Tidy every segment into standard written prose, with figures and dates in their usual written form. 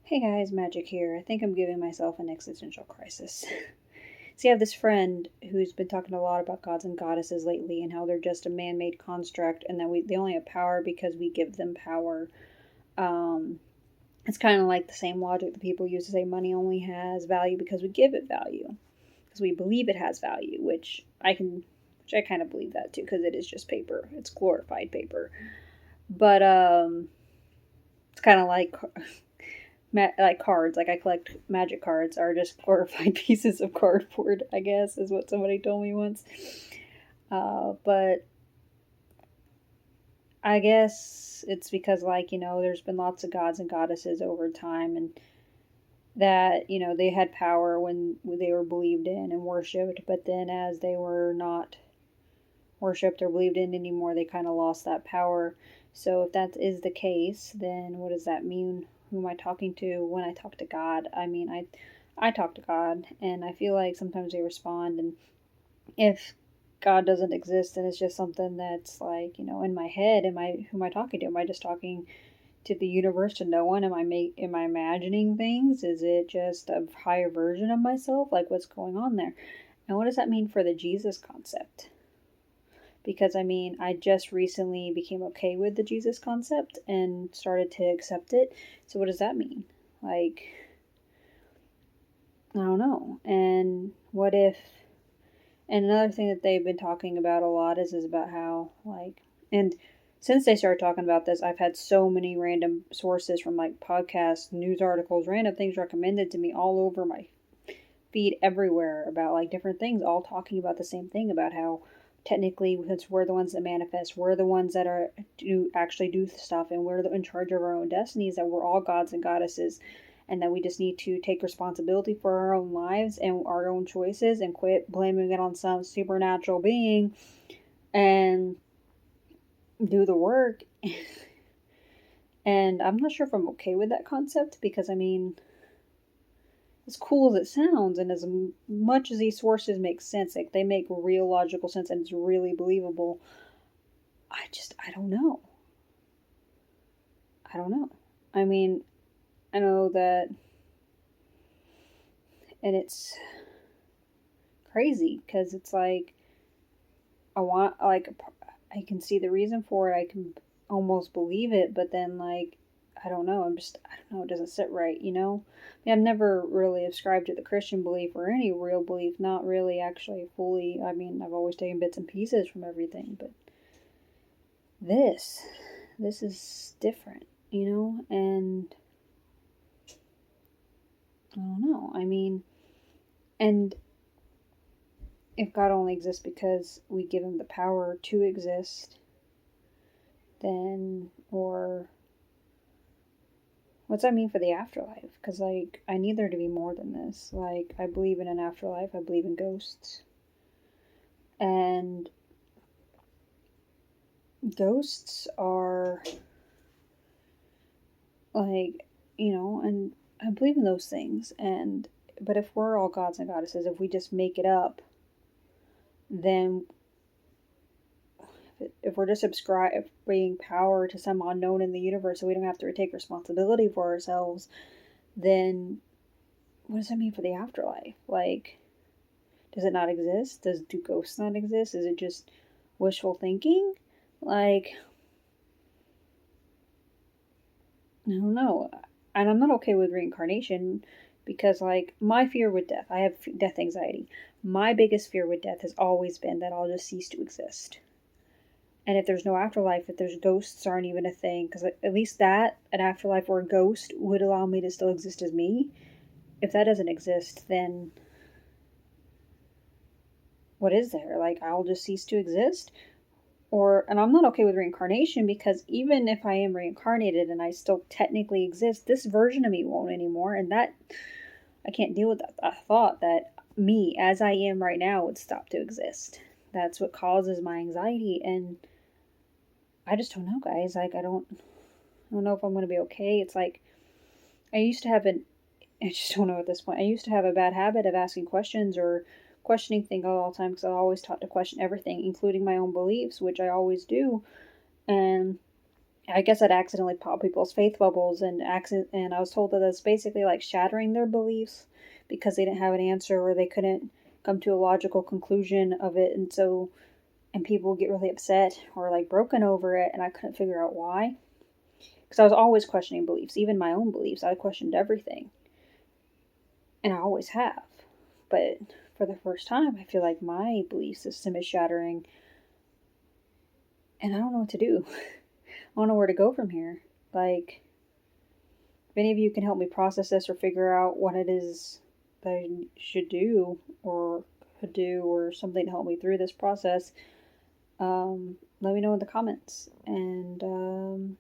Hey guys, Magic here. I think I'm giving myself an existential crisis. See, I have this friend who's been talking a lot about gods and goddesses lately and how they're just a man-made construct and that they only have power because we give them power. Um, it's kind of like the same logic that people use to say money only has value because we give it value, because we believe it has value, which I kind of believe that too, because it is just paper. It's glorified paper. But it's kind of like like cards. Like I collect magic cards are just glorified pieces of cardboard, I guess, is what somebody told me once. But I guess it's because, like, there's been lots of gods and goddesses over time, and that, they had power when they were believed in and worshipped, but then as they were not worshipped or believed in anymore, they kind of lost that power. So if that is the case, then what does that mean? Who am I talking to when I talk to God? I mean, I talk to God, and I feel like sometimes they respond. And if God doesn't exist, then it's just something that's like, in my head. Who am I talking to? Am I just talking to the universe, to no one? Am I imagining things? Is it just a higher version of myself? Like, what's going on there? And what does that mean for the Jesus concept? Because I mean, I just recently became okay with the Jesus concept and started to accept it. So what does that mean? Like, I don't know. And what if, and another thing that they've been talking about a lot is about how, like, and since they started talking about this, I've had so many random sources from like podcasts, news articles, random things recommended to me all over my feed everywhere about like different things, all talking about the same thing, about how technically, since we're the ones that manifest, we're the ones that are do actually do stuff, and we're in charge of our own destinies, that we're all gods and goddesses, and that we just need to take responsibility for our own lives and our own choices and quit blaming it on some supernatural being and do the work. And I'm not sure if I'm okay with that concept, because I mean, as cool as it sounds, and as much as these sources make sense, like they make real logical sense and it's really believable, I don't know. I don't know. I mean, I know that, and it's crazy because it's like, I can see the reason for it. I can almost believe it, but then, like, I don't know. I don't know. It doesn't sit right, I mean, I've never really ascribed to the Christian belief or any real belief, not really actually fully. I mean, I've always taken bits and pieces from everything, but this, this is different, and I don't know. I mean, and if God only exists because we give him the power to exist, then, or what's that mean for the afterlife? Because, like, I need there to be more than this. Like, I believe in an afterlife, I believe in ghosts. And ghosts are, like, and I believe in those things. But if we're all gods and goddesses, if we just make it up, then if we're just subscribing power to some unknown in the universe so we don't have to take responsibility for ourselves, then what does that mean for the afterlife? Like, does it not exist? Do ghosts not exist? Is it just wishful thinking? Like, I don't know. And I'm not okay with reincarnation because, like, my fear with death, I have death anxiety. My biggest fear with death has always been that I'll just cease to exist. And if there's no afterlife, if there's ghosts aren't even a thing, because at least that, an afterlife or a ghost, would allow me to still exist as me. If that doesn't exist, then what is there? Like, I'll just cease to exist? And I'm not okay with reincarnation, because even if I am reincarnated and I still technically exist, this version of me won't anymore. And that, I can't deal with that thought that me, as I am right now, would stop to exist. That's what causes my anxiety. And I just don't know, guys. Like, I don't know if I'm going to be okay. It's like, I used to have I just don't know at this point. I used to have a bad habit of asking questions or questioning things all the time, because I always taught to question everything, including my own beliefs, which I always do. And I guess I'd accidentally pop people's faith bubbles, and I was told that that's basically like shattering their beliefs because they didn't have an answer or they couldn't come to a logical conclusion of it, and people would get really upset or like broken over it, and I couldn't figure out why. Because I was always questioning beliefs, even my own beliefs. I questioned everything, and I always have. But for the first time, I feel like my belief system is shattering, and I don't know what to do. I don't know where to go from here. Like, if any of you can help me process this or figure out what it is that I should do or could do or something to help me through this process, let me know in the comments. And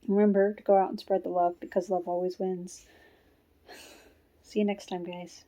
remember to go out and spread the love because love always wins. See you next time, guys.